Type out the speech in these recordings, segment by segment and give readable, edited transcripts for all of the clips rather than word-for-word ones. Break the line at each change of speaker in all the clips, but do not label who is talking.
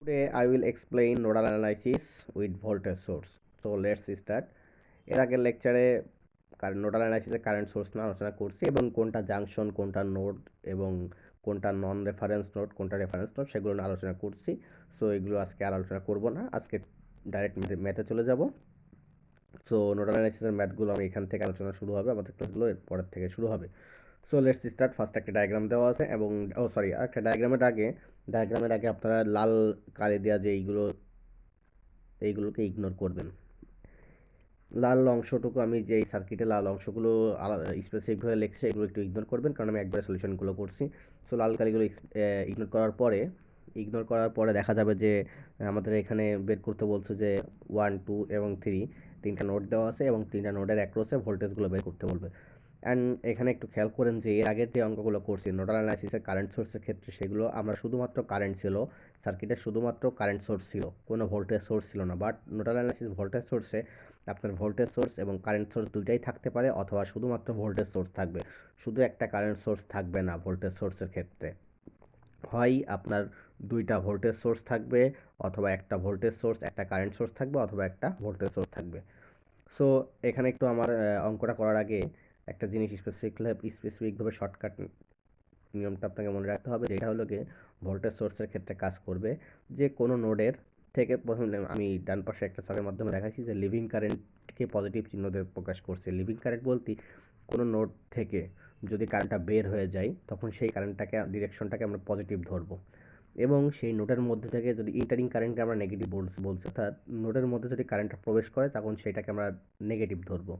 Today I will explain nodal analysis with voltage source. So let's start. এর আগের লেকচারে nodal অ্যানালাইসিসে current source নিয়ে আলোচনা করছি এবং কোনটা জাংশন, কোনটা নোড এবং কোনটা নন রেফারেন্স নোড, কোনটা রেফারেন্স নোড সেগুলো নিয়ে আলোচনা করছি। সো এগুলো আজকে আর আলোচনা করব না, আজকে ডাইরেক্ট ম্যাথে চলে যাব। সো নোডাল অ্যানালাইসিসের ম্যাথগুলো আমি এখান থেকে আলোচনা শুরু হবে, আমাদের ক্লাসগুলো এর পরের থেকে শুরু হবে। So let's start. ফার্স্ট একটা ডায়াগ্রাম দেওয়া আছে এবং একটা ডায়াগ্রামের আগে আপনারা লাল কালি দেওয়া যে এইগুলোকে ইগনোর করবেন। লাল অংশটুকু আমি যে সার্কিটে লাল অংশগুলো আলাদা স্পেসিফিকভাবে লিখছি এগুলো একটু ইগনোর করবেন, কারণ আমি একবারে সলিউশনগুলো করছি। সো লাল কালিগুলো ইগনোর করার পরে দেখা যাবে যে আমাদের এখানে বের করতে বলছে যে 1, 2 এবং 3 তিনটা নোড দেওয়া আছে এবং তিনটা নোডের অ্যাক্রসে ভোল্টেজগুলো বের করতে বলবে। অ্যান্ড এখানে একটু খেয়াল করেন যে এর আগের যে অঙ্কগুলো করছি নোডাল অ্যানালাইসিসের কারেন্ট সোর্সের ক্ষেত্রে, সেগুলো আমরা শুধুমাত্র কারেন্ট ছিল, সার্কিটে শুধুমাত্র কারেন্ট সোর্স ছিল, কোনো ভোল্টেজ সোর্স ছিল না। বাট নোডাল অ্যানালাইসিস ভোল্টেজ সোর্সে আপনার ভোল্টেজ সোর্স এবং কারেন্ট সোর্স দুইটাই থাকতে পারে, অথবা শুধুমাত্র ভোল্টেজ সোর্স থাকবে, শুধু একটা কারেন্ট সোর্স থাকবে না। ভোল্টেজ সোর্সের ক্ষেত্রে হয় আপনার দুইটা ভোল্টেজ সোর্স থাকবে, অথবা একটা ভোল্টেজ সোর্স, একটা কারেন্ট সোর্স থাকবে, অথবা একটা ভোল্টেজ সোর্স থাকবে। সো এখানে একটু আমার অঙ্কটা করার আগে একটা জিনিস স্পেসিফিকভাবে শর্টকাট নিয়মটা আপনাকে মনে রাখতে হবে, যেটা হলো গিয়ে ভোল্টেজ সোর্সের ক্ষেত্রে কাজ করবে যে কোনো নোডের থেকে প্রথমে আমি ডান পাশে একটা সারের মাধ্যমে দেখাইছি যে লিভিং কারেন্টকে পজিটিভ চিহ্ন দিয়ে প্রকাশ করছে। লিভিং কারেন্ট বলতে কোনো নোড থেকে যদি কারেন্টটা বের হয়ে যায় তখন সেই ডিরেকশনটাকে আমরা পজিটিভ ধরবো, এবং সেই নোডের মধ্যে থেকে যদি ইন্টারিং কারেন্টকে আমরা নেগেটিভ বলছি, অর্থাৎ নোডের মধ্যে যদি কারেন্টটা প্রবেশ করে তখন সেটাকে আমরা নেগেটিভ ধরবো।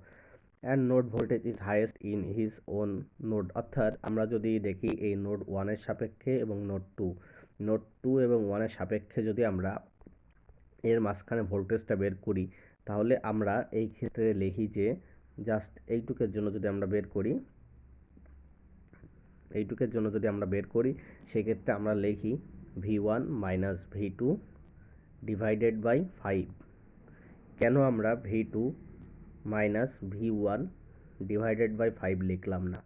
And node voltage is highest in his own node, অর্থাৎ আমরা যদি দেখি এই নোড 1-এর সাপেক্ষে এবং নোড টু এবং 1-এর সাপেক্ষে যদি আমরা এর মাঝখানে ভোল্টেজটা বের করি, তাহলে আমরা এই ক্ষেত্রে লিখি যে জাস্ট এইটুকের জন্য যদি আমরা বের করি সেক্ষেত্রে আমরা লিখি V1 minus V2 divided by 5। কেন আমরা V2 minus V1 divided by 5 লিখলাম না?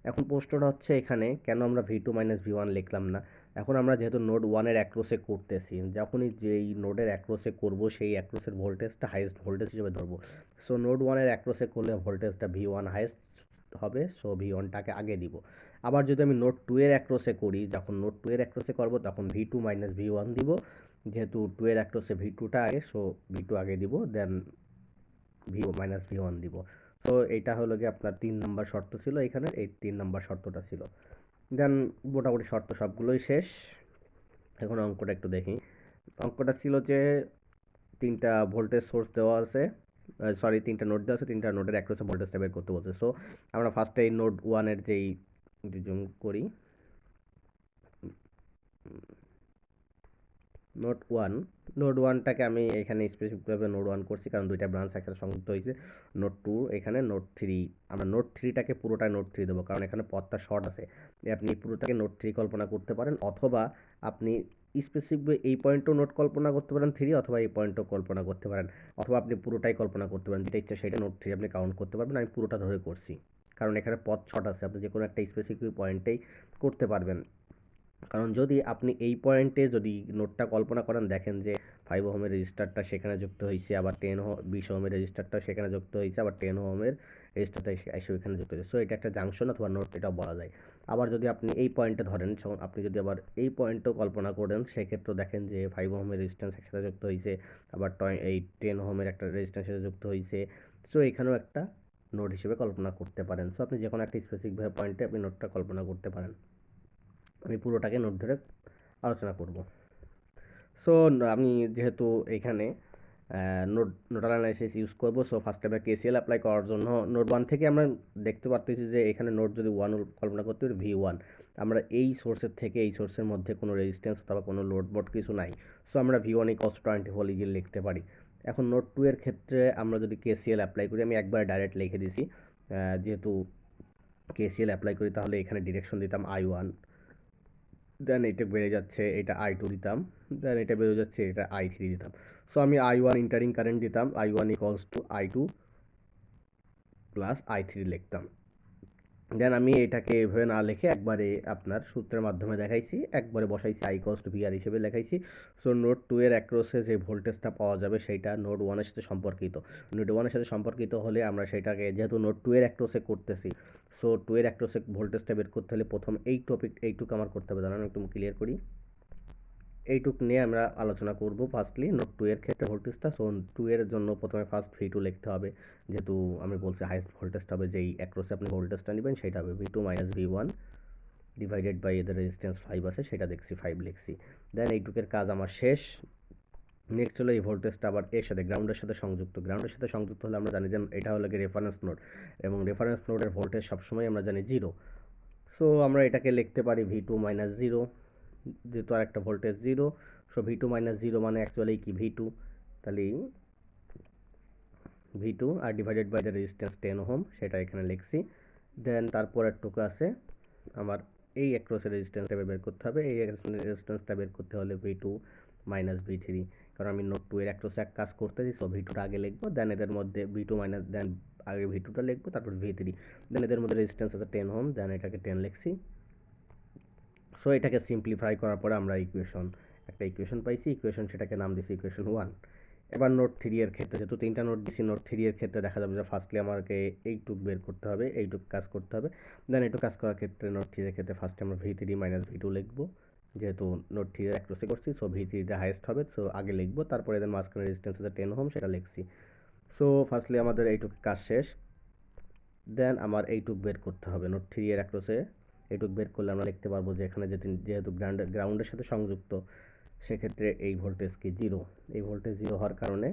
এখন প্রশ্নটা হচ্ছে এখানে কেন আমরা V2 মাইনাস V1 লিখলাম না। এখন আমরা যেহেতু নোড 1-এর অ্যাক্রসে করতেছি, যখনই যেই নোডের অ্যাক্রসে করব সেই অ্যাক্রসের ভোল্টেজটা হাইয়েস্ট ভোল্টেজ হিসেবে ধরবো। সো নোড 1-এর অ্যাক্রসে করলে ভোল্টেজটা V1 হাইয়েস্ট হবে, সো V1টাকে আগে দিব। আবার যদি আমি নোড 2-এর অ্যাক্রসে করি, যখন নোড 2-এর অ্যাক্রসে করবো তখন V2 মাইনাস V1 দিব। যেহেতু 2-এর অ্যাক্রসে V2টা আগে, সো V2 আগে দিব, দেন মাইনাস V1 দিব। সো এইটা হলো গিয়ে আপনার 3 নম্বর শর্ত ছিল, এখানে এই 3 নম্বর শর্তটা ছিল। দেন মোটামুটি শর্ত সবগুলোই শেষ। এখন অঙ্কটা একটু দেখি। অঙ্কটা ছিল যে তিনটা ভোল্টেজ সোর্স দেওয়া আছে, তিনটা নোড দেওয়া আছে, তিনটা নোডের অ্যাক্রসে ভোল্টেজটা বের করতে বলছে। সো আমরা ফার্স্টে এই নোড 1-এর যেই জুম করি, নোড ওয়ানটাকে আমি এখানে স্পেসিফিকভাবে নোড 1 করছি, কারণ দুইটা ব্রাঞ্চ একসাথে সংযুক্ত হয়েছে। নোড 2 এখানে, নোড 3 আমরা নোড 3টাকে পুরোটাই নোড 3 দেবো, কারণ এখানে পথটা শর্ট আছে। আপনি পুরোটাকে নোড 3 কল্পনা করতে পারেন, অথবা আপনি স্পেসিফিক এই পয়েন্টও নোড কল্পনা করতে পারেন 3, অথবা এই পয়েন্টও কল্পনা করতে পারেন, অথবা আপনি পুরোটাই কল্পনা করতে পারেন, যেটা ইচ্ছা সেটা নোড 3 আপনি কাউন্ট করতে পারবেন। আমি পুরোটা ধরে করছি কারণ এখানে পথ শর্ট আছে, আপনি যে কোনো একটা স্পেসিফিক পয়েন্টেই করতে পারবেন। কারণ যদি আপনি এই পয়েন্টে যদি নোডটা কল্পনা করেন, দেখেন যে 5 ওহমের রেজিস্টারটা সেখানে যুক্ত হয়েছে, আবার 20 ওহমের রেজিস্টারটা সেখানে যুক্ত হয়েছে, আবার 10 ওহমের রেজিস্টারটা এসে ওইখানে যুক্ত হয়েছে। সো এটা একটা জাংশন অথবা নোড, এটাও বলা যায়। আবার যদি আপনি এই পয়েন্টে ধরেন, আপনি যদি আবার এই পয়েন্টও কল্পনা করেন, সেক্ষেত্রেও দেখেন যে 5 ওহমের রেজিস্ট্যান্স একসাথে যুক্ত হয়েছে, আবার এই 10 ওহমের একটা রেজিস্ট্যান্স সাথে যুক্ত হয়েছে। সো এখানেও একটা নোড হিসেবে কল্পনা করতে পারেন। সো আপনি যে কোনো একটা স্পেসিফিক পয়েন্টে আপনি নোডটা কল্পনা করতে পারেন। আমি পুরোটাকে নোট ধরে আলোচনা করব। সো আমি যেহেতু এখানে নোডাল অ্যানালাইসিস ইউজ করবো, সো ফার্স্টে আমরা কেসিএল অ্যাপ্লাই করার জন্য নোড 1 থেকে আমরা দেখতে পারতেছি যে এখানে নোড যদি 1 কল্পনা করতে পারি, V1 আমরা এই সোর্সের থেকে এই সোর্সের মধ্যে কোনো রেজিস্ট্যান্স অথবা কোনো লোড বোর্ড কিছু নাই, সো আমরা V1 ইকুয়ালস 20 ভোল্ট ইজিলি লিখতে পারি। এখন নোড 2 এর ক্ষেত্রে আমরা যদি কেসিএল অ্যাপ্লাই করি, আমি একবার ডাইরেক্ট লিখে দিছি, যেহেতু কেসিএল অ্যাপ্লাই করি তাহলে এখানে ডিরেকশন দিতাম I1, দেন এটা বেড়ে যাচ্ছে, এটা I2 দিতাম, দেন এটা বেড়ে যাচ্ছে, এটা I3 দিতাম। সো আমি I1 ইন্টারিং কারেন্ট দিতাম, I1 equals two I2 plus I3 লিখতাম। দেন আমি এটাকে এভাবে না লিখে একবারে আপনার সূত্রের মাধ্যমে দেখাইছি, একবারে বসাইছি আই কস্ট ভিআর হিসেবে লেখাইছি। সো নোড 2 এর অ্যাক্রসে যে ভোল্টেজটা পাওয়া যাবে সেইটা নোড 1 এর সাথে সম্পর্কিত। নোড 1 এর সাথে সম্পর্কিত হলে আমরা সেটাকে যেহেতু নোড 2 এর অ্যাক্রসে করতেছি, সো 2 এর অ্যাক্রসে ভোল্টেজটা বের করতে হলে প্রথম এইটুকু আমার করতে হবে। দাঁড়ান একটু ক্লিয়ার করি। এইটুক নিয়ে আমরা আলোচনা করব ফার্স্টলি নোড 2 এর ক্ষেত্রে ভোল্টেজটা। সো 2 এর জন্য প্রথমে ফার্স্ট V2 লিখতে হবে, যেহেতু আমি বলছি হাইয়েস্ট ভোল্টেজটা হবে যেই অ্যাক্রসে আপনি ভোল্টেজটা নেবেন সেটা হবে V2 minus V1 divided by এদের রেজিস্ট্যান্স 5 আছে সেটা দেখছি 5 লিখছি। দেন এইটুকের কাজ আমার শেষ। নেক্সট হলো এই ভোল্টেজটা আবার এর সাথে গ্রাউন্ডের সাথে সংযুক্ত। গ্রাউন্ডের সাথে সংযুক্ত হলে আমরা জানি যে এটা হলো রেফারেন্স নোড, এবং রেফারেন্স নোডের ভোল্টেজ সবসময় আমরা জানি 0। সো আমরা এটাকে লিখতে পারি V2 মাইনাস 0, যেহেতু আর একটা ভোল্টেজ 0। সো V2 মাইনাস 0 মানে অ্যাকচুয়ালি কি V2, তাহলে V2 আর divided by the resistance 10 ohm সেটা এখানে লিখছি। দেন তারপর একটুকু আছে আমার এই অ্যাক্রসের রেজিস্ট্যান্সটা বের করতে হবে। এই রেজিস্ট্যান্সটা বের করতে হলে V2 মাইনাস V3, কারণ আমি নোড 2 এর অ্যাক্রসে এক কাজ করতেছি, সো V2টা আগে লিখবো, দেন এদের মধ্যে V2 মাইনাস, দেন আগে V2টা লিখবো, তারপর V3, দেন এদের মধ্যে রেজিস্ট্যান্স আছে 10 ওহম, দেন এটাকে 10 লিখছি। সো এটাকে সিম্পলিফাই করার পরে আমরা একটা ইকুয়েশন পাইছি, সেটাকে নাম দিছি ইকুয়েশন 1। এবার নোড 3 এর ক্ষেত্রে যেহেতু তিনটা নোড দিছি, নোড 3 এর ক্ষেত্রে দেখা যাবে যে ফার্স্টলি আমাকে এইটুক বের করতে হবে, এইটুক কাজ করতে হবে। দেন এইটুক কাজ করার ক্ষেত্রে নোড 3 এর ক্ষেত্রে ফার্স্টে আমরা V3 মাইনাস V2 লিখবো, যেহেতু নোড 3 এর অ্যাক্রসে করছি, সো V3 টা হাইয়েস্ট হবে, সো আগে লিখবো, তারপরে এদের মাঝখানে রেজিস্ট্যান্স আছে 10 ওহম সেটা লিখছি। সো ফার্স্টলি আমাদের এইটুক কাজ শেষ। দেন আমার এইটুক বের করতে হবে নোড 3 এর অ্যাক্রসে। এইটুক বের করলে আমরা লিখতে পারবো যে এখানে যেহেতু গ্রাউন্ডের সাথে সংযুক্ত, সেক্ষেত্রে এই ভোল্টেজ কি 0। এই ভোল্টেজ 0 হওয়ার কারণে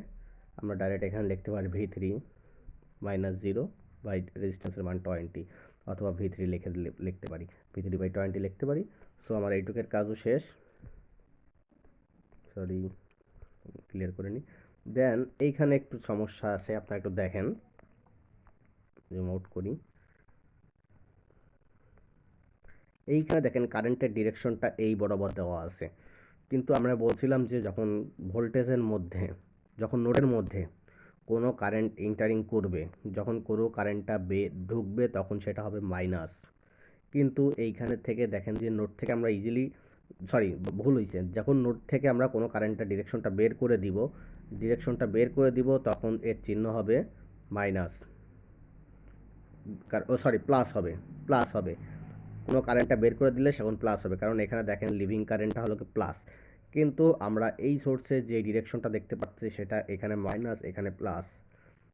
আমরা ডাইরেক্ট এখানে লিখতে পারি V3 মাইনাস 0 বাই রেজিস্ট্যান্সের মান 20, অথবা V3 লিখতে পারি, V3 বাই 20 লিখতে পারি। সো আমার এইটুকের কাজও শেষ। সরি, ক্লিয়ার করে নিই। দেন এইখানে একটু সমস্যা আছে, আপনারা একটু দেখেন, জুম আউট করি। এইখানে দেখেন কারেন্টের ডিরেকশনটা এই বরাবর দেওয়া আছে, কিন্তু আমরা বলছিলাম যে যখন নোডের মধ্যে কোনো কারেন্ট এন্টারিং করবে, যখন কোনো কারেন্টটা ঢুকবে তখন সেটা হবে মাইনাস। কিন্তু এইখানে থেকে দেখেন যে নোড থেকে আমরা ভুল হয়েছে, যখন নোড থেকে আমরা কোনো কারেন্টটা ডিরেকশনটা বের করে দিব তখন এর চিহ্ন হবে মাইনাস, প্লাস হবে। কোনো কারেন্টটা বের করে দিলে সেখন প্লাস হবে, কারণ এখানে দেখেন লিভিং কারেন্টটা হলো কি প্লাস, কিন্তু আমরা এই সোর্সে যে ডিরেকশনটা দেখতে পাচ্ছি সেটা এখানে মাইনাস, এখানে প্লাস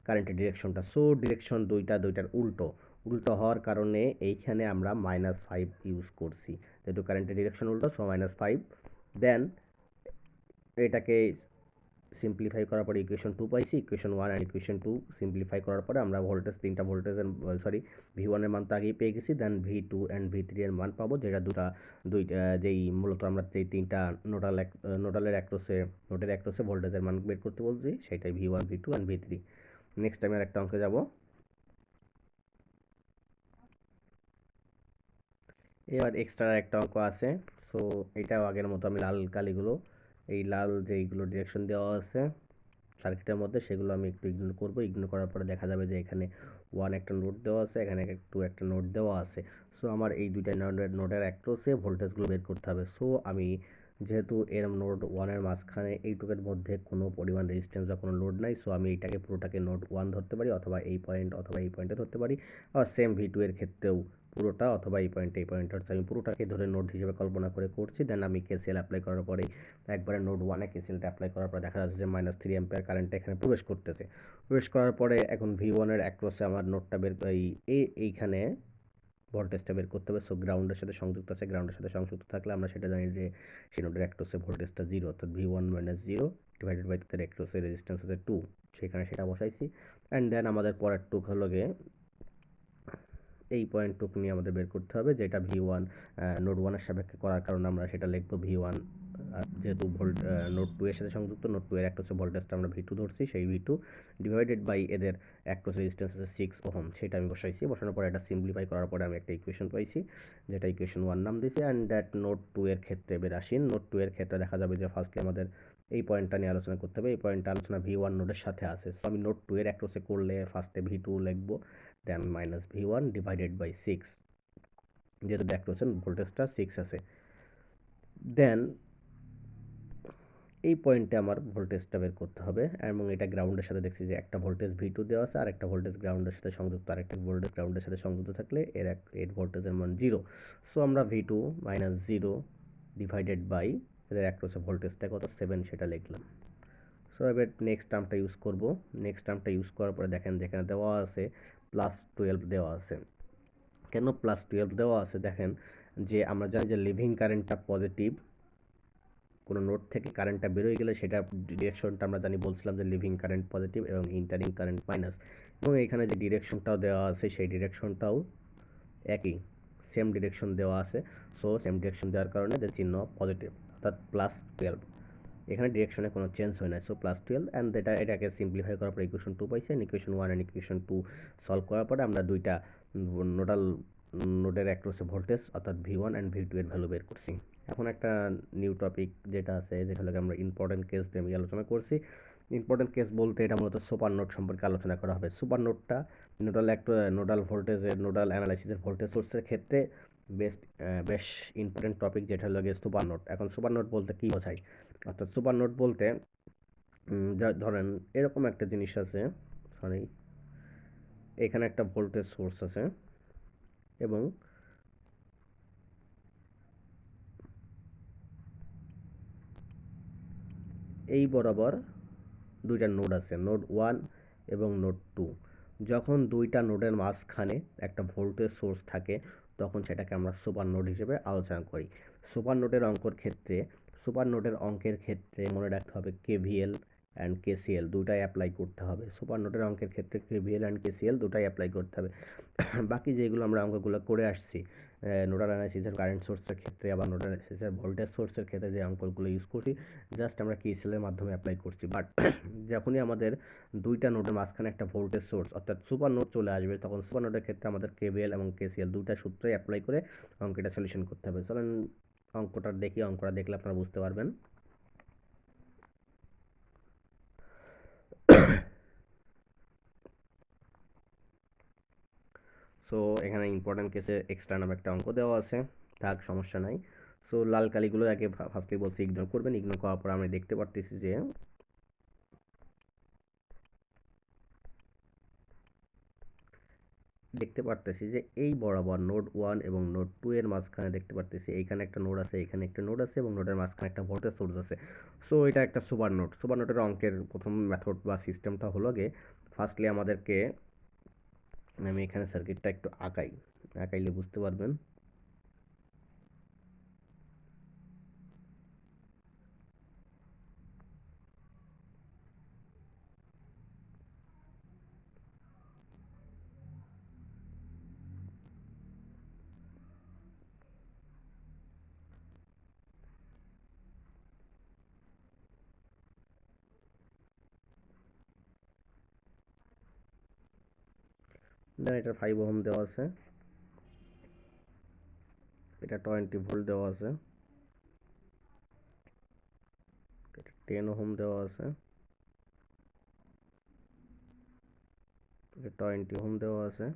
কারেন্টের ডিরেকশনটা। সো ডিরেকশন দুইটার উল্টো হওয়ার কারণে এইখানে আমরা -5 ইউজ করছি, যেহেতু কারেন্টের ডিরেকশন উল্টো, সো -5। দেন এটাকে সিম্পলিফাই করার পরে ইকুয়েশন 2 পাইছি, ইকুয়েশন 1 আর ইকুয়েশন 2 সিম্পলিফাই করার পরে আমরা তিনটা ভোল্টেজের V1 এর মান তো আগেই পেয়ে গেছি, দেন V2 অ্যান্ড V3 এর মান পাবো, যেটা যেই মূলত আমরা যেই তিনটা নোডের অ্যাক্রসে ভোল্টেজের মান বের করতে বলছি, সেটাই V1 V2 and V3। Next time একটা অঙ্কে যাব। এবার এক্সট্রা একটা অঙ্ক আছে। সো এটাও আগের মতো আমি লাল যেইগুলো ডিরেকশন দেওয়া আছে সার্কিটের মধ্যে, সেগুলো আমি একটু ইগনোর করবো। ইগনোর করার পরে দেখা যাবে যে এখানে 1 একটা নোড দেওয়া আছে, এখানে 2 একটা নোড দেওয়া আছে। সো আমার এই দুইটা নোডের অ্যাক্রসে ভোল্টেজগুলো বের করতে হবে। সো আমি যেহেতু এর নোড 1 এর মাঝখানে এইটুকের মধ্যে কোনো পরিমাণ রেজিস্ট্যান্স বা কোনো লোড নাই, সো আমি এইটাকে পুরোটাকে নোড 1 ধরতে পারি, অথবা এই পয়েন্টে ধরতে পারি। আবার সেম V2 এর ক্ষেত্রেও পুরোটা, অথবা এই পয়েন্টে হচ্ছে আমি পুরোটাকে ধরে নোড হিসেবে কল্পনা করে করছি। দেন আমি KCL অ্যাপ্লাই করার পরে একবারে নোড 1 এ KCLটা অ্যাপ্লাই করার পর দেখা যাচ্ছে যে -3 অ্যাম্পিয়ার কারেন্ট এখানে প্রবেশ করার পরে এখন V1 এর অ্যাক্রসে আমার নোডটা এইখানে ভোল্টেজটা বের করতে হবে। সো গ্রাউন্ডের সাথে সংযুক্ত আছে, গ্রাউন্ডের সাথে সংযুক্ত থাকলে আমরা সেটা জানি যে সেই নোডের অ্যাক্রসে ভোল্টেজটা 0, অর্থাৎ V1 - 0 ডিভাইডেড বাই তাদের অ্যাক্রসে রেজিস্ট্যান্স আছে 2, সেখানে সেটা বসাইছি। অ্যান্ড দেন আমাদের পরের টুক হলো গিয়ে এই পয়েন্টটুকু নিয়ে আমাদের বের করতে হবে, যেটা নোড 1 এর সাপেক্ষে করার কারণে আমরা সেটা লিখবো V1 যেহেতু নোড 2 এর সাথে সংযুক্ত, নোড 2 এর অ্যাক্রসে ভোল্টেজটা আমরা V2 ধরছি, সেই V2 ডিভাইডেড বাই এদের অ্যাক্রস রেজিস্ট্যান্স আছে 6 ওহম, সেটা আমি বসাইছি। বসানোর পরে এটা সিম্পলিফাই করার পরে আমি একটা ইকুয়েশন পাইছি, যেটা ইকুয়েশন 1 নাম দিয়েছি। অ্যান্ড দ্যাট নোড 2 এর ক্ষেত্রে এবার আসি। নোড 2 এর ক্ষেত্রে দেখা যাবে যে ফার্স্টলি আমাদের এই পয়েন্টটা নিয়ে আলোচনা করতে হবে। এই পয়েন্টটা আলোচনা V1 নোডের সাথে আছে। সো আমি নোড 2 এর অ্যাক্রসে করলে ফার্স্টে V2 লিখবো, than minus V1 divided by 6, যেহেতু অ্যাক্রসে ভোল্টেজটা 6 আছে। দেন এই পয়েন্টে আমার ভোল্টেজটা বের করতে হবে, এবং এটা গ্রাউন্ডের সাথে দেখছি যে একটা ভোল্টেজ V2 দেওয়া আছে, আর একটা ভোল্টেজ গ্রাউন্ডের সাথে সংযুক্ত, আরেকটা ভোল্টেজ গ্রাউন্ডের সাথে সংযুক্ত থাকলে এর ভোল্টেজের মান 0। সো আমরা V2 মাইনাস 0 ডিভাইডেড বাই এদের অ্যাক্রসে ভোল্টেজটা কত 7 সেটা লিখলাম। সো এবার নেক্সট টার্মটা ইউজ করব। নেক্সট টার্মটা ইউজ করার পরে দেখেন যেখানে দেওয়া আছে +12 দেওয়া আছে। কেন +12 দেওয়া আছে দেখেন, যে আমরা জানি যে লিভিং কারেন্টটা পজিটিভ, কোনো নোড থেকে কারেন্টটা বেরোয় গেলে সেটা ডিরেকশনটা আমরা জানি, বলছিলাম যে লিভিং কারেন্ট পজিটিভ এবং ইন্টারিং কারেন্ট মাইনাস। এবং এখানে যে ডিরেকশনটাও দেওয়া আছে সেই ডিরেকশনটাও একই, সেম ডিরেকশন দেওয়া আছে। সো সেম ডিরেকশন দেওয়ার কারণে যে চিহ্ন পজিটিভ, অর্থাৎ +12। এখানে ডিরেকশনে কোনো চেঞ্জ হয় না। সো +12, অ্যান্ড এটাকে সিম্পলিফাই করার পরে ইকুয়েশন 2 পাইছি। ইকুয়েশন 1 অ্যান্ড ইকুয়েশন 2 সলভ করার পরে আমরা দুইটা নোডের অ্যাক্রসে ভোল্টেজ অর্থাৎ V1 অ্যান্ড V2 এর ভ্যালু বের করছি। এখন একটা নিউ টপিক যেটা আছে, যেটা হলো আমরা ইম্পর্টেন্ট কেস দিয়ে আমি আলোচনা করছি। ইম্পর্টেন্ট কেস বলতে এটা মূলত সুপার নোড সম্পর্কে আলোচনা করা হবে। সুপার নোডটা নোডাল ভোল্টেজের, নোডাল অ্যানালাইসিসের ভোল্টেজ সোর্সের ক্ষেত্রে বেশ ইম্পর্টেন্ট টপিক, যেটা হলো সুপার নোড। এখন সুপার নোড বলতে কী বোঝায়? অর্থাৎ সুপার নোড বলতে ধরেন এরকম একটা জিনিস আছে, সরি, এখানে একটা ভোল্টেজ সোর্স আছে এবং এই বরাবর দুইটা নোড আছে, নোড 1 এবং নোড 2। যখন দুইটা নোডের মাঝখানে একটা ভোল্টেজ সোর্স থাকে তখন সেটাকে আমরা সুপার নোড হিসেবে আলোচনা করি। সুপার নোডের অঙ্কের ক্ষেত্রে মনে রাখতে হবে KVL অ্যান্ড KCL দুটাই অ্যাপ্লাই করতে হবে। সুপার নোডের অঙ্কের ক্ষেত্রে KVL অ্যান্ড KCL দুটাই অ্যাপ্লাই করতে হবে। বাকি যেগুলো আমরা অঙ্কগুলো করে আসছি, নোডাল অ্যানালাইসিসের কারেন্ট সোর্সের ক্ষেত্রে, আবার নোডাল অ্যানালাইসিসের ভোল্টেজ সোর্সের ক্ষেত্রে যে অঙ্কগুলো ইউজ করছি, জাস্ট আমরা KCL এর মাধ্যমে অ্যাপ্লাই করছি। বাট যখনই আমাদের দুইটা নোডের মাঝখানে একটা ভোল্টেজ সোর্স অর্থাৎ সুপার নোড চলে আসবে, তখন সুপার নোডের ক্ষেত্রে আমাদের KVL এবং KCL দুইটা সূত্রই অ্যাপ্লাই করে অঙ্কটা সলিউশন করতে হবে। চলেন অঙ্কটা দেখি, অঙ্কটা দেখলে আপনারা বুঝতে পারবেন। সো এখানে ইম্পর্টেন্ট কেসে এক্সট্রা নামে একটা অঙ্ক দেওয়া আছে, থাক সমস্যা নাই। সো লাল কালিগুলো আগে ফার্স্টলি বলছি ইগনোর করবেন। ইগনোর করার পর আমি দেখতে পারতেছি যে এই বরাবর নোড 1 এবং নোড 2 এর মাঝখানে দেখতে পারতেছি এইখানে একটা নোড আছে, এখানে একটা নোড আছে, এবং নোডের মাঝখানে একটা ভোল্টেজ সোর্স আছে। সো এটা একটা সুপার নোড। সুপার নোডের অঙ্কের প্রথম মেথড বা সিস্টেমটা হলো গিয়ে, ফার্স্টলি আমাদেরকে, আমি এখানে সার্কিটটা একটু আঁকাইলে বুঝতে পারবেন। দেন এটা 5 ওহম দেওয়া আছে, এটা 20 ভোল্ট দেওয়া আছে, এটা 10 ওহম দেওয়া আছে, এটা 20 ওহম দেওয়া আছে,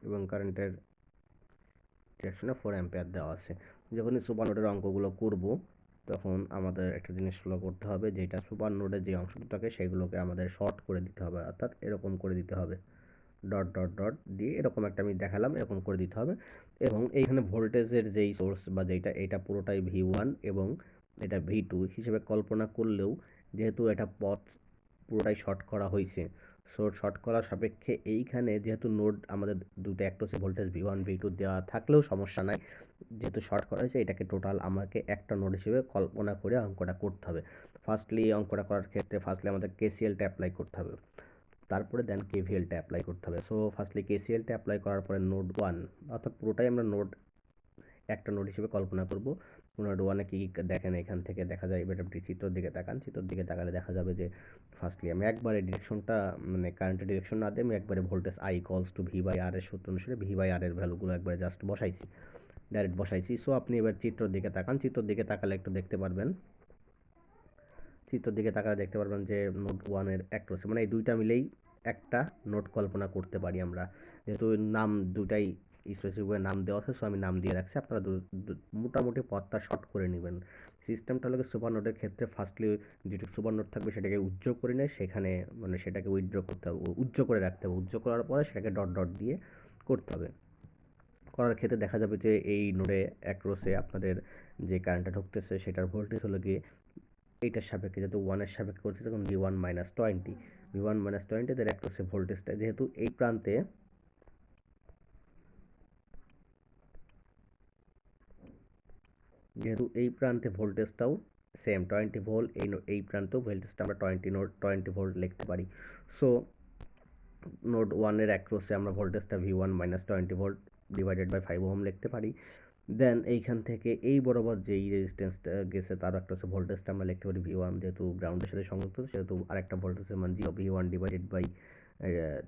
এবং কারেন্টের ডিরেকশনে 4 অ্যাম্পিয়ার দেওয়া আছে। যখনই সুপার নোডের অঙ্কগুলো করব, তখন আমাদের একটা জিনিস ফলো করতে হবে, যেটা সুপার নোডের যে অংশগুলো থাকে সেগুলোকে আমাদের শর্ট করে দিতে হবে, অর্থাৎ এরকম করে দিতে হবে, ডট ডট ডট দিয়ে এরকম একটা আমি দেখালাম, এরকম করে দিতে হবে। এবং এইখানে ভোল্টেজের যেই সোর্স বা যেটা, এটা পুরোটাই V1 এবং এটা V2 হিসেবে কল্পনা করলেও, যেহেতু এটা পথ পুরোটাই শর্ট করা হয়েছে, সো শর্ট করার সাপেক্ষে এইখানে যেহেতু নোড আমাদের দুটো অ্যাক্রসে ভোল্টেজ V1 V2 দেওয়া থাকলেও সমস্যা নাই, যেহেতু শর্ট করা হয়েছে এটাকে টোটাল আমাকে একটা নোড হিসেবে কল্পনা করে অঙ্কটা করতে হবে। ফার্স্টলি অঙ্কটা করার ক্ষেত্রে ফার্স্টলি আমাদের KCLটা অ্যাপ্লাই করতে হবে, তারপরে দেন KVLটা অ্যাপ্লাই করতে হবে। সো ফার্স্টলি KCLটা অ্যাপ্লাই করার পরে নোড 1, অর্থাৎ পুরোটাই আমরা একটা নোড হিসেবে কল্পনা করব। নোড ওয়ানে কী কী দেখেন এখান থেকে দেখা যায়, এবার আপনি চিত্রের দিকে তাকান, চিত্রের দিকে তাকালে দেখা যাবে যে ফার্স্টলি আমি একবারে ডিরেকশনটা মানে কারেন্টের ডিরেকশন না দিয়ে আমি একবারে voltage I equals to V by R এর সূত্র অনুসারে ভি বাই আর এর ভ্যালুগুলো একবারে জাস্ট বসাইছি, ডাইরেক্ট বসাইছি। সো আপনি এবার চিত্রের দিকে তাকান, চিত্রের দিকে তাকালে একটু দেখতে পারবেন, চিত্রের দিকে তাকালে দেখতে পারবেন যে নোড ওয়ানের অ্যাক্রোসে মানে এই দুইটা মিলেই একটা নোড কল্পনা করতে পারি আমরা, যেহেতু নাম দুটাই স্পেসিফিকভাবে নাম দেওয়া আছে, সো আমি নাম দিয়ে রাখছি। আপনারা মোটামুটি পথটা শর্ট করে নেবেন। সিস্টেমটা হলো সুপার নোডের ক্ষেত্রে ফার্স্টলি যেটুকু সুপার নোড থাকবে সেটাকে উজ্জ্ব করে নেয়, সেখানে মানে সেটাকে উইথড্র করতে হবে, উজ্জ্ব করে রাখতে হবে, উজ্জ্ব করার পরে সেটাকে ডট ডট দিয়ে করতে হবে। করার ক্ষেত্রে দেখা যাবে যে এই নোডে অ্যাক্রোসে আপনাদের যে কারেন্টটা ঢুকতেছে সেটার ভোল্টেজ হলো গিয়ে এইটার সাপেক্ষে, যেহেতু ওয়ানের সাপেক্ষে করছে তখন V one minus twenty, V one minus twenty তার অ্যাক্রোসে ভোল্টেজটা যেহেতু এই প্রান্তে ভোল্টেজটাও সেম 20 ভোল্ট, এই প্রান্তেও ভোল্টেজটা আমরা 20 ভোল্ট লিখতে পারি। সো নোড ওয়ানের অ্যাক্রোসে আমরা ভোল্টেজটা V one minus 20 volt divided by 5 ohm লিখতে পারি। দেন এইখান থেকে এই বরাবর যেই রেজিস্ট্যান্সটা গেছে তার একটা হচ্ছে ভোল্টেজটা আমরা লিখতে পারি ভি ওয়ান, যেহেতু গ্রাউন্ডের সাথে সংযুক্ত সেহেতু আরেকটা ভোল্টেজের মান zero, V one divided by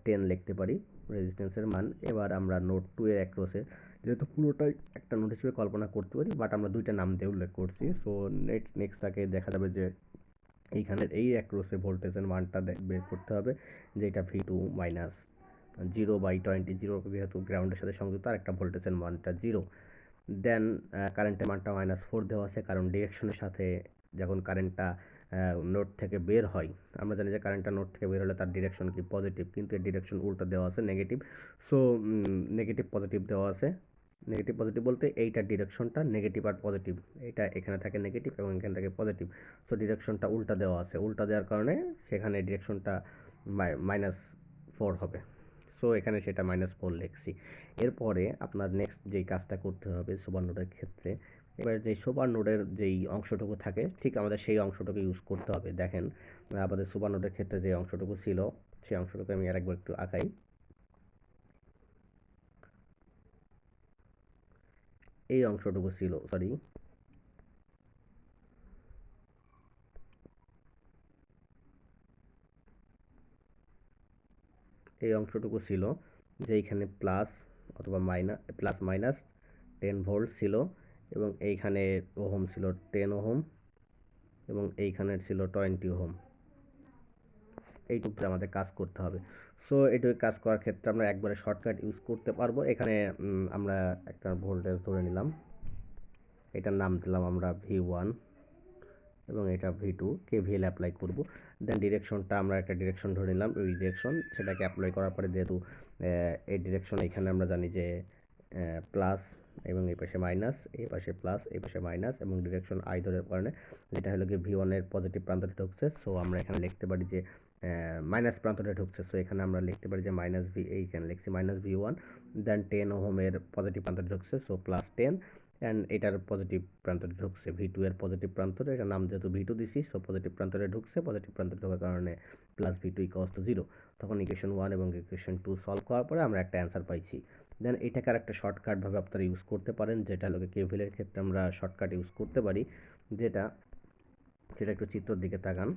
10 লিখতে পারি রেজিস্ট্যান্সের মান। এবার আমরা নোড টু এর অ্যাক্রোসে যেহেতু পুরোটাই একটা নোড হিসেবে কল্পনা করতে পারি, বাট আমরা দুইটা নাম দিয়ে উল্লেখ করছি। সো নেক্সটটাকে দেখা যাবে যে এইখানের এই অ্যাক্রোসে ভোল্টেজের মানটা বের করতে হবে, যেটা ভি টু মাইনাস 0/20, জিরো যেহেতু গ্রাউন্ডের সাথে সংযুক্ত আর একটা ভোল্টেজের মানটা জিরো। দেন কারেন্টের মানটা -4 দেওয়া আছে, কারণ ডিরেকশনের সাথে যখন কারেন্টটা নোড থেকে বের হয়, আমরা জানি যে কারেন্টটা নোড থেকে বের হলে তার ডিরেকশন কি পজিটিভ, কিন্তু এর ডিরেকশন উল্টো দেওয়া আছে নেগেটিভ। সো নেগেটিভ পজিটিভ দেওয়া আছে, নেগেটিভ পজিটিভ বলতে এইটার ডিরেকশনটা নেগেটিভ আর পজিটিভ, এটা এখানে থাকে নেগেটিভ এবং এখানে থাকে পজিটিভ। সো ডিরেকশনটা উল্টা দেওয়া আছে, উল্টা দেওয়ার কারণে সেখানে ডিরেকশনটা -4 হবে। সো এখানে সেটা -4 লিখছি। এরপরে আপনার নেক্সট যেই কাজটা করতে হবে সুপার নোডের ক্ষেত্রে, এবার যেই সুপার নোডের যেই অংশটুকু থাকে ঠিক আমাদের সেই অংশটুকু ইউজ করতে হবে। দেখেন আমাদের সুপার নোডের ক্ষেত্রে যে অংশটুকু ছিল সেই অংশটুকু আমি আরেকবার একটু আঁকাই। এই অংশটুকু ছিল এই অংশটুকু ছিল যে এইখানে প্লাস অথবা প্লাস মাইনাস 10 ভোল্ট ছিল এবং এইখানে ওহম ছিল 10 ওহম এবং এইখানের ছিল 20 ওহম। এইটুকু আমাদের কাজ করতে হবে। সো এইটুকু কাজ করার ক্ষেত্রে আমরা একবারে শর্টকাট ইউজ করতে পারবো। এখানে আমরা একটা ভোল্টেজ ধরে নিলাম, এটার নাম দিলাম আমরা ভি1 এবং এটা ভি2, কেভিএল অ্যাপ্লাই করব। দেন ডিরেকশনটা আমরা একটা ডিরেকশন ধরে নিলাম, ওই ডিরেকশন সেটাকে অ্যাপ্লাই করার পরে যেহেতু এই ডিরেকশন এখানে আমরা জানি যে প্লাস এবং এই পাশে মাইনাস, এই পাশে প্লাস, এই পাশে মাইনাস এবং ডিরেকশন আই ধরার কারণে যেটা হলো গিয়ে ভি1 এর পজিটিভ প্রান্তটা ঢুকছে। সো আমরা এখানে লিখতে পারি যে মাইনাস প্রান্তটা ঢুকছে, সো এখানে আমরা লিখতে পারি যে এইখানে লিখছি -ভি1। দেন 10 ওহমের পজিটিভ প্রান্তটা ঢুকছে, সো +10 অ্যান্ড এটার পজিটিভ প্রান্তরে ঢুকছে ভি2 এর পজিটিভ প্রান্তরে, এটার নাম যেহেতু ভি2 দিছি, সো পজিটিভ প্রান্তরে ঢুকছে, পজিটিভ প্রান্তরে ঢোকার কারণে +ভি2 = 0। তখন ইকুয়েশন 1 এবং ইকুয়েশন 2 সলভ করার পরে আমরা একটা অ্যান্সার পাইছি। দেন এটাকে আরেকটা শর্টকাটভাবে আপনারা ইউজ করতে পারেন, যেটা হলো কেভিএলের ক্ষেত্রে আমরা শর্টকাট ইউজ করতে পারি, সেটা একটু চিত্রের দিকে তাকান।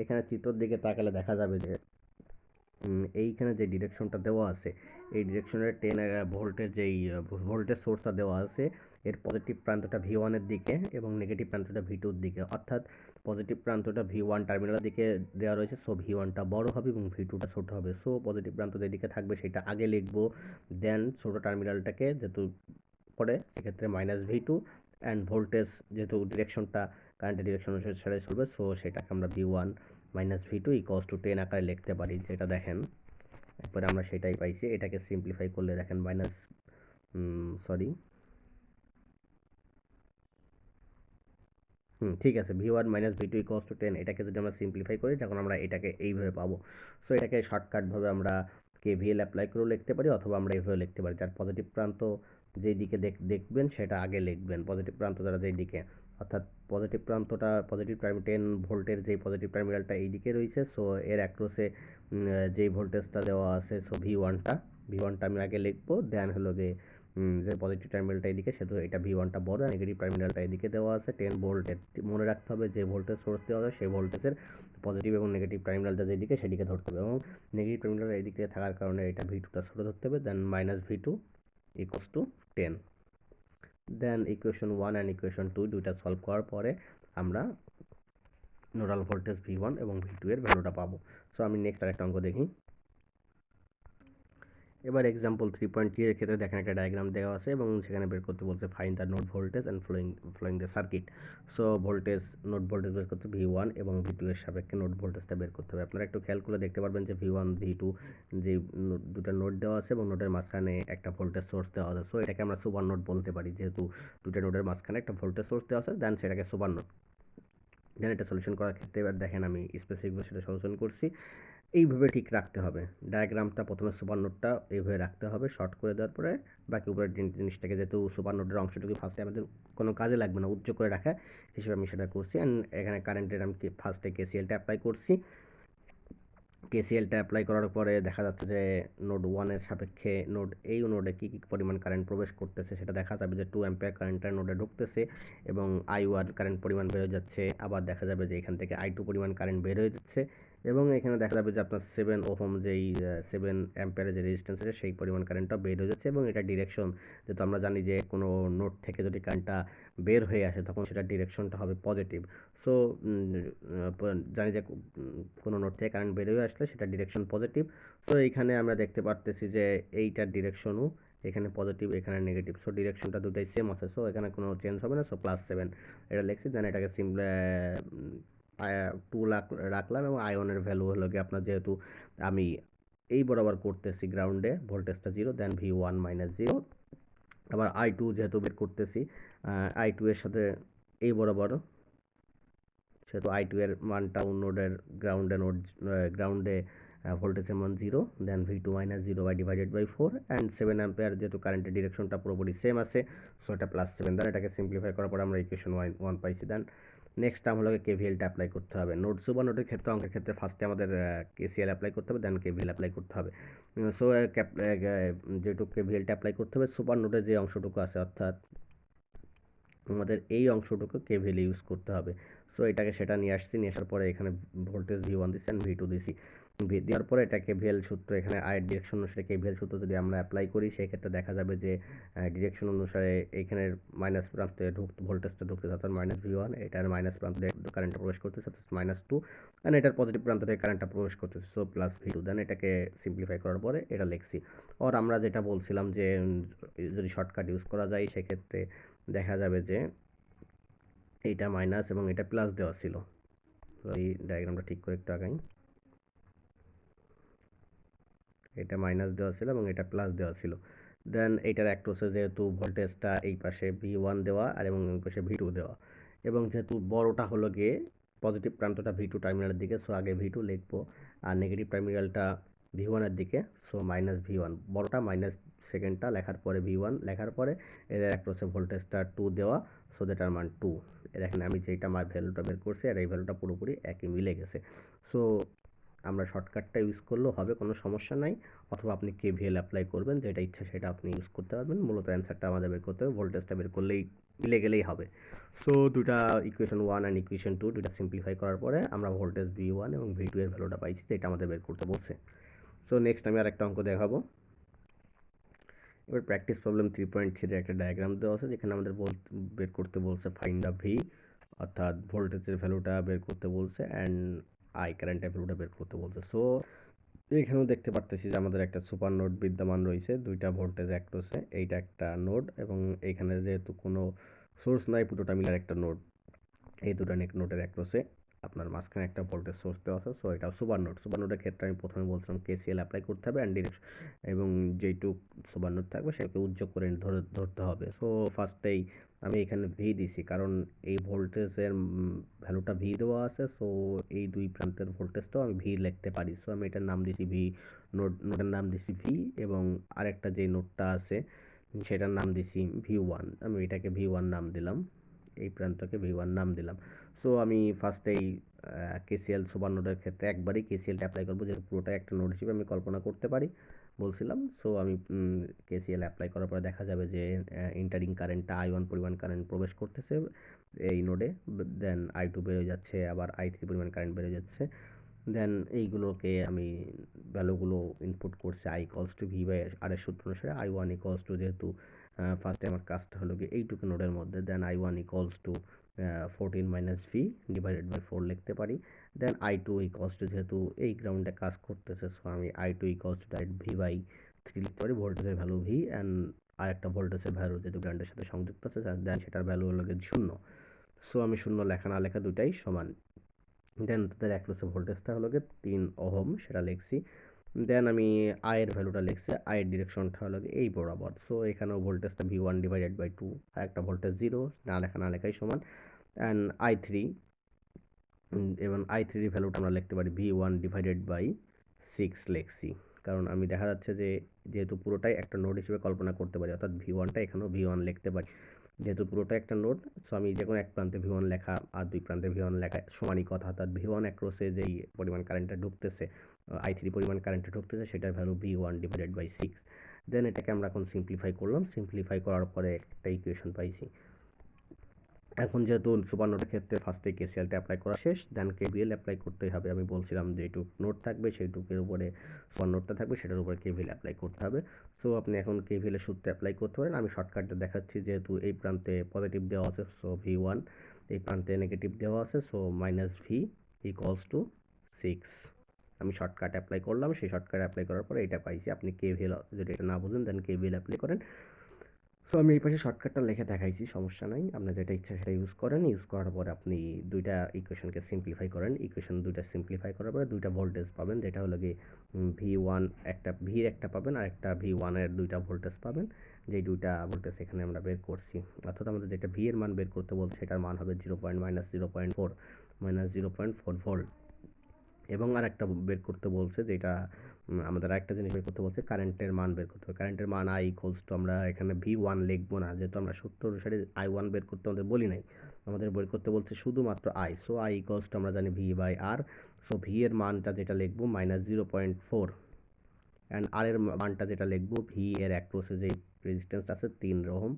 এখানে চিত্রের দিকে তাকালে দেখা যাবে যে এইখানে যে ডিরেকশনটা দেওয়া আছে এই ডিরেকশনের 10 ভোল্টের যেই ভোল্টেজ সোর্সটা দেওয়া আছে এর পজিটিভ প্রান্তটা ভি1 এর দিকে এবং নেগেটিভ প্রান্তটা ভি2 এর দিকে, অর্থাৎ পজিটিভ প্রান্তটা ভি1 টার্মিনালের দিকে দেওয়া রয়েছে, সো ভি1টা বড় হবে এবং ভি2টা ছোট হবে। সো পজিটিভ প্রান্ত যেদিকে থাকবে সেটা আগে লিখবো, দেন ছোট টার্মিনালটাকে যেহেতু পরে সেক্ষেত্রে -ভি2 অ্যান্ড ভোল্টেজ যেহেতু ডিরেকশনটা কারেন্টের ডিরেকশন অনুসারে চলবে, সো সেটাকে আমরা ভি1 -ভি2 = 10 আকারে লিখতে পারি, যেটা দেখেন এরপরে আমরা সেটাই পাইছি। এটাকে সিম্পলিফাই করলে দেখেন ঠিক আছে, ভি1 -ভি2 = 10, এটাকে যদি আমরা সিম্পলিফাই করি তখন আমরা এটাকে এইভাবে পাবো। সো এটাকে শর্টকাটভাবে আমরা কেভিএল অ্যাপ্লাই করেও লিখতে পারি অথবা আমরা এইভাবে লিখতে পারি, যার পজিটিভ প্রান্ত যেই দিকে দেখবেন সেটা আগে লিখবেন, পজিটিভ প্রান্ত দ্বারা যেই দিকে, অর্থাৎ পজিটিভ প্রান্তটা পজিটিভ 10 ভোল্টের যেই পজিটিভ টার্মিনালটা এই দিকে রয়েছে, সো এর অ্যাক্রোসে যেই ভোল্টেজটা দেওয়া আছে, সো ভি ওয়ানটা আমি আগে লিখবো, দেন হলো গিয়ে যে পজিটিভ টার্মিনালটা এদিকে, সেহেতু এটা V1টা বড়, আর নেগেটিভ টার্মিনালটা এদিকে দেওয়া আছে 10 ভোল্টের। মনে রাখতে হবে যে ভোল্টেজ সোর্স দেওয়া হয় সেই ভোল্টেজের পজিটিভ এবং নেগেটিভ টার্মিনালটা যেদিকে সেদিকে ধরতে হবে, এবং নেগেটিভ টার্মিনাল এদিক থেকে থাকার কারণে এটা V2টা ছোটো ধরতে হবে। Then -V2 = 10। Then equation 1 and equation 2 দুইটা সলভ করার পরে আমরা নোডাল ভোল্টেজ V1 এবং V2 এর ভ্যালুটা পাবো। সো আমি নেক্সট আরেকটা অঙ্ক দেখি। এবার এক্সাম্পল 3.3 এর ক্ষেত্রে দেখেন একটা ডায়াগ্রাম দেওয়া আছে এবং সেখানে বের করতে বলছে find the node voltage and flowing the circuit. So node voltage বের করতে V1 এবং V2 এর সাপেক্ষে নোড ভোল্টেজটা বের করতে হবে। আপনারা একটু খেয়াল করে দেখতে পারবেন যে V1 V2 যে দুটো নোড দেওয়া আছে এবং নোডের মাঝখানে একটা ভোল্টেজ সোর্স দেওয়া আছে। সো এটাকে আমরা সুপার নোড বলতে পারি, যেহেতু দুটো নোডের মাঝখানে একটা ভোল্টেজ সোর্স দেওয়া আছে, দেন সেটাকে সুপার নোড। দেন এটা সলিউশন করার ক্ষেত্রে এবার দেখেন আমি স্পেসিফিকভাবে সেটা সলিউশন করছি। এইভাবে ঠিক রাখতে হবে ডায়াগ্রামটা, প্রথমে সুপার নোডটা এইভাবে রাখতে হবে শর্ট করে দেওয়ার পরে বাকি উপরের জিনিসটাকে, যেহেতু সুপার নোডের অংশটুকু ফার্স্টে আমাদের কোনো কাজে লাগবে না, উজ্জ্ব করে রাখা হিসেবে আমি সেটা করছি। অ্যান্ড এখানে কারেন্টের আমি ফার্স্টে কেসিএলটা অ্যাপ্লাই করছি। কেসিএলটা অ্যাপ্লাই করার পরে দেখা যাচ্ছে যে নোড 1 এর সাপেক্ষে এই নোডে কী পরিমাণ কারেন্ট প্রবেশ করতেছে সেটা দেখা যাবে যে 2 অ্যাম্পিয়ার কারেন্টটা নোডে ঢুকতেছে এবং I1 কারেন্ট পরিমাণ বের হয়ে যাচ্ছে। আবার দেখা যাবে যে এখান থেকে I2 পরিমাণ কারেন্ট বের হয়ে যাচ্ছে এবং এখানে দেখা যাবে যে আপনার 7 ওহম যেই 7 অ্যাম্পিয়ারের যে রেজিস্ট্যান্স আছে সেই পরিমাণ কারেন্টটা বের হয়ে যাচ্ছে। এবং এটা ডিরেকশন, যেহেতু আমরা জানি যে কোনো নোড থেকে যদি কারেন্টটা বের হয়ে আসে তখন সেটার ডিরেকশনটা হবে পজিটিভ। সো জানি যে কোনো নোড থেকে কারেন্ট বের হয়ে আসলে সেটা ডিরেকশন পজিটিভ। সো এইখানে আমরা দেখতে পারতেছি যে এইটার ডিরেকশনও এখানে পজিটিভ, এখানে নেগেটিভ। সো ডিরেকশনটা দুটাই সেম আছে, সো এখানে কোনো চেঞ্জ হবে না। সো +7 এটা লিখছি। দেন এটাকে সিম্পল 2 রাখলাম এবং I1 এর ভ্যালু হলো গিয়ে আপনার, যেহেতু আমি এই বরাবর করতেছি গ্রাউন্ডে ভোল্টেজটা 0, দেন V1 -0। আবার I2 যেহেতু বের করতেছি I2 এর সাথে এই বরাবর, সেহেতু I2 এর মানটা নোডের গ্রাউন্ডে ভোল্টেজের মান 0, দেন V2 -0/4 অ্যান্ড 7 অ্যাম্পিয়ার, যেহেতু কারেন্টের ডিরেকশনটা পুরোপুরি সেম আছে, সো এটা +7। দেন এটাকে সিম্পলিফাই করার পর আমরা ইকুয়েশন 1 পাইছি। দেন নেক্সট টার্ম হলো কেভিএলটা অ্যাপ্লাই করতে হবে। সুপার নোডের ক্ষেত্রে, অঙ্কের ক্ষেত্রে ফার্স্টে আমাদের কেসিএল অ্যাপ্লাই করতে হবে, দেন কেভিএল অ্যাপ্লাই করতে হবে। সো যেহেতু কেভিএলটা অ্যাপ্লাই করতে হবে, সুপার নোডের যে অংশটুকু আছে অর্থাৎ আমাদের এই অংশটুকু কেভিএল ইউজ করতে হবে। সো এটাকে সেটা নিয়ে আসার পরে এখানে ভোল্টেজ V1 দিচ্ছি অ্যান্ড V2 দিছি। দেওয়ার পরে এটা কেভিএল সূত্র, এখানে আয়ের ডিরেকশন অনুসারে কেভিএল সূত্র যদি আমরা অ্যাপ্লাই করি সেক্ষেত্রে দেখা যাবে যে ডিরেকশন অনুসারে এখানের মাইনাস প্রান্তে ভোল্টেজটা ঢুকতেছে অর্থাৎ -V1, এটার মাইনাস প্রান্তে কারেন্টটা প্রবেশ করতেছে অর্থাৎ -2, অ্যান্ড এটার পজিটিভ প্রান্ত থেকে কারেন্টটা প্রবেশ করতেছে, সো +V2। দেন এটাকে সিম্পলিফাই করার পরে এটা লিখছি। আর আমরা যেটা বলছিলাম যে যদি শর্টকাট ইউজ করা যায় সেক্ষেত্রে দেখা যাবে যে এইটা মাইনাস এবং এটা প্লাস দেওয়া ছিল। এই ডায়াগ্রামটা ঠিক করে একটু আগাই। এটা মাইনাস দেওয়া ছিল এবং এটা প্লাস দেওয়া ছিল। দেন এইটার অ্যাক্রসে যেহেতু ভোল্টেজটা এই পাশে V1 দেওয়া আর এবং ওই পাশে V2 দেওয়া, এবং যেহেতু বড়টা হলো গিয়ে পজিটিভ প্রান্তটা V2 টার্মিনালের দিকে, সো আগে V2 লিখবো, আর নেগেটিভ টার্মিনালটা V1 এর দিকে, সো -V1 বড়টা মাইনাস সেকেন্ডটা লেখার পরে V1 লেখার পরে এর অ্যাক্রসে ভোল্টেজটা 2 দেওয়া, সো দ্যাটার মান 2। দেখেন আমি যেটা আমার ভ্যালুটা বের করছি আর এই ভ্যালুটা পুরোপুরি একই মিলে গেছে। সো আমরা শর্টকাটটা ইউজ করলেও হবে, কোনো সমস্যা নাই, অথবা আপনি কেভিএল অ্যাপ্লাই করবেন, যেটা ইচ্ছা সেটা আপনি ইউজ করতে পারবেন। মূলত অ্যান্সারটা আমাদের বের করতে হবে, ভোল্টেজটা বের করলেই মিলে গেলেই হবে। সো দুটা ইকুয়েশন 1 অ্যান্ড ইকুয়েশন 2 দুটা সিম্পলিফাই করার পরে আমরা ভোল্টেজ V1 এবং V2 এর ভ্যালুটা পাইছি, যেটা আমাদের বের করতে বলছে। সো নেক্সট আমি আরেকটা অঙ্ক দেখাবো। এবার প্র্যাকটিস প্রবলেম 3.3 এর একটা ডায়াগ্রাম দেওয়া আছে, যেখানে আমাদের বের করতে বলছে ফাইন্ড দ্য ভি, অর্থাৎ ভোল্টেজের ভ্যালুটা বের করতে বলছে, অ্যান্ড কারেন্টের ভ্যালুটা বের করতে বলছে। সো এখানেও দেখতে পারতেছি যে আমাদের একটা সুপার নোড বিদ্যমান রয়েছে, দুইটা ভোল্টেজ অ্যাক্রসে, এইটা একটা নোড এবং এইখানে যেহেতু কোনো সোর্স নাই পুরোটা মিলার একটা নোড, এই দুটো নোডের অ্যাক্রসে আপনার মাঝখানে একটা ভোল্টেজ সোর্স দেওয়া আছে, সো এটাও সুপার নোড। সুপার নোডের ক্ষেত্রে আমি প্রথমে বলছিলাম কেসিএল অ্যাপ্লাই করতে হবে অ্যান্ড ডিরেকশন, এবং যেইটুক সুপার নোড থাকবে সেটাকে উজ্জ্ব করে ধরতে হবে। সো ফার্স্টেই আমি এখানে ভি দিছি, কারণ এই ভোল্টেজের ভ্যালুটা ভি দেওয়া আছে, সো এই দুই প্রান্তের ভোল্টেজটাও আমি ভি লিখতে পারি। সো আমি এটার নাম দিছি ভি, নোডের নাম দিছি ভি, এবং আরেকটা যে নোডটা আছে সেটার নাম দিছি V1, আমি এটাকে V1 নাম দিলাম, এই প্রান্তকে V1 নাম দিলাম। সো আমি ফার্স্টেই কেসিএল সুপার নোডের ক্ষেত্রে একবারই কেসিএলটা অ্যাপ্লাই করবো, যেহেতু পুরোটাই একটা নোড হিসেবে আমি কল্পনা করতে পারি। বলছিলাম। সো আমি কেসিএল অ্যাপ্লাই করার পরে দেখা যাবে যে এন্টারিং কারেন্টটা I1 পরিমাণ কারেন্ট প্রবেশ করতেছে এই নোডে, দেন I2 বেরোয় যাচ্ছে, আবার I3 পরিমাণ কারেন্ট বেরোয় যাচ্ছে। দেন এইগুলোকে আমি ভ্যালুগুলো ইনপুট করছি I equals to V by R এর সূত্র অনুসারে I1 ইকুয়ালস টু, যেহেতু ফার্স্টে আমার কাজটা হলো গিয়ে এইটুকু নোডের মধ্যে, then I1 equals to 14 minus V divided by 4 লিখতে পারি। দেন I2 ইকুয়ালস টু, যেহেতু এই গ্রাউন্ডে কাজ করতেছে, সো আমি I2 equals to direct V by 3 লিখতে পারি। ভোল্টেজের ভ্যালু ভি অ্যান্ড আরেকটা ভোল্টেজের ভ্যালু যেহেতু গ্রাউন্ডের সাথে সংযুক্ত আছে, দেন সেটার ভ্যালু হলো গিয়ে 0। সো আমি 0 লেখা না লেখা দুটাই সমান। দেন তাদের অ্যাক্রসে ভোল্টেজটা হলো গিয়ে 3 ওহম, সেটা লিখছি। দেন আমি আয়ের ভ্যালুটা লিখছি, আয়ের ডিরেকশনটা হলো গিয়ে এই বরাবর। সো এখানেও ভোল্টেজটা V1 ডিভাইডেড বাই 2, আর একটা ভোল্টেজ 0, না লেখাই সমান। অ্যান্ড I3, এবং I3 এর ভ্যালুটা আমরা লিখতে পারি V1 ডিভাইডেড বাই 6 লিখছি, কারণ আমি দেখা যাচ্ছে যে যেহেতু পুরোটাই একটা নোড হিসেবে কল্পনা করতে পারি, অর্থাৎ V1টা এখানেও V1 লিখতে পারি, যেহেতু পুরোটা একটা নোড। সো আমি যে কোনো এক প্রান্তে V1 লেখা আর দুই প্রান্তে V1 লেখা সমানই কথা, অর্থাৎ V1 অ্যাক্রসে যেই পরিমাণ কারেন্টটা ঢুকতেছে, I3 পরিমাণ কারেন্টটা ঢুকতেছে, সেটার ভ্যালু V1 ডিভাইডেড বাই 6। দেন এটাকে আমরা এখন সিম্পলিফাই করলাম, সিম্পলিফাই করার পরে একটা ইকুয়েশন পাইছি। এখন যেহেতু সুপার নোটের ক্ষেত্রে ফার্স্টে কেসিএলটা অ্যাপ্লাই করা শেষ, দেন কেভিএল অ্যাপ্লাই করতেই হবে। আমি বলছিলাম যে এইটুক নোট থাকবে সেইটুকের উপরে সুপার নোটটা থাকবে, সেটার উপরে কেভিএল অ্যাপ্লাই করতে হবে। সো আপনি এখন কেভিএলের সূত্রে অ্যাপ্লাই করতে পারেন। আমি শর্টকাটটা দেখাচ্ছি, যেহেতু এই প্রান্তে পজিটিভ দেওয়া আছে, সো V1, এই প্রান্তে নেগেটিভ দেওয়া আছে, so minus V equals to 6। আমি শর্টকাট অ্যাপ্লাই করলাম, সেই শর্টকাট অ্যাপ্লাই করার পরে এটা পাইছি। আপনি কেভিএল যদি এটা না বুঝেন, দেন কেভিএল অ্যাপ্লাই করেন। সো আমি এই পাশে শর্টকাটটা লিখে দেখাইছি, সমস্যা নাই। আপনার যেটা ইচ্ছা সেটা ইউজ করেন। ইউজ করার পরে আপনি দুইটা ইকুয়েশনকে সিম্পলিফাই করেন। ইকুয়েশন দুইটা সিম্পলিফাই করার পরে দুইটা ভোল্টেজ পাবেন, যেটা হলো গিয়ে V1 একটা, ভির একটা পাবেন, আর একটা V1 এর দুইটা ভোল্টেজ পাবেন। যেই দুইটা ভোল্টেজ এখানে আমরা বের করছি, অর্থাৎ আমাদের যেটা ভি এর মান বের করতে বলছে, সেটার মান হবে 0.-0.4 -0.4 ভোল্ট। এবং আরেকটা বের করতে বলছে, যেটা আমাদের আরেকটা জিনিস বের করতে বলছে, কারেন্টের মান বের করতে হবে। কারেন্টের মান I ইকুয়ালস টু, আমরা এখানে V1 লিখবো না, যেহেতু আমরা সূত্র অনুসারে I1 বের করতে আমাদের বলি নাই, আমাদের বের করতে বলছে শুধুমাত্র I। So I equals to আমরা জানি V by R। So V এর মানটা যেটা লিখবো -0.4, অ্যান্ড আর এর মানটা যেটা লিখবো, ভি এর অ্যাক্রসে যে রেজিস্ট্যান্স আছে 3 ওহম।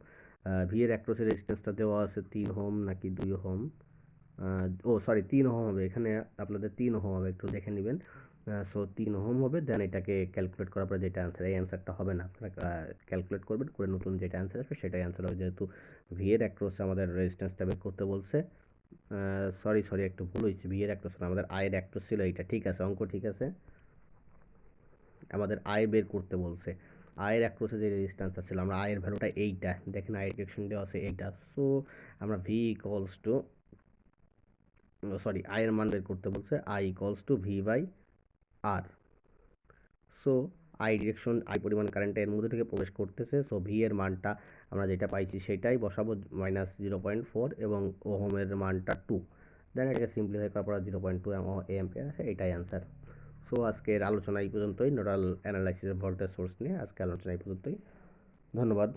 ভি এর অ্যাক্রসে রেজিস্ট্যান্সটা দেওয়া আছে 3 ওহম নাকি 2 ওহম, ও সরি 3 ওহম হবে, এখানে আপনাদের 3 ওহম হবে, একটু দেখে নেবেন। সো 3 ওহম হবে। দেন এটাকে ক্যালকুলেট করার পরে যেটা অ্যান্সার, এই অ্যান্সারটা হবে না, আপনারা ক্যালকুলেট করবেন, করে নতুন যেটা অ্যান্সার আসবে সেটাই অ্যান্সার হবে, যেহেতু ভি এর অ্যাক্রসে আমাদের রেজিস্ট্যান্সটা বের করতে বলছে। সরি একটু ভুল হয়েছে, ভি এর অ্যাক্রস না, আমাদের আয়ের অ্যাক্রস ছিল এইটা, ঠিক আছে, অঙ্ক ঠিক আছে। আমাদের আয় বের করতে বলছে, আয়ের অ্যাক্রসে যে রেজিস্ট্যান্স ছিল, আমরা আয়ের ভ্যালুটা এইটা, দেখেন আয়ের ডিরেকশন দেওয়া আছে এইটা। সো আমরা ভি ইকুয়ালস টু, সরি আয়ের মান বের করতে বলছে, I equals to V by R. So I direction, I পরিমাণ কারেন্টটা এর মধ্যে থেকে প্রবেশ করতেছে, সো ভি এর মানটা আমরা যেটা পাইছি সেটাই বসাবো, -0.4, এবং ওহমের মানটা 2। দেন এটাকে সিম্পলিফাই করার পর 0.2 এম্পিয়ার আছে, এটাই অ্যান্সার। সো আজকের আলোচনা এই পর্যন্তই, নোডাল অ্যানালাইসিসের ভোল্টেজ সোর্স নিয়ে আজকে আলোচনা এই পর্যন্তই। ধন্যবাদ।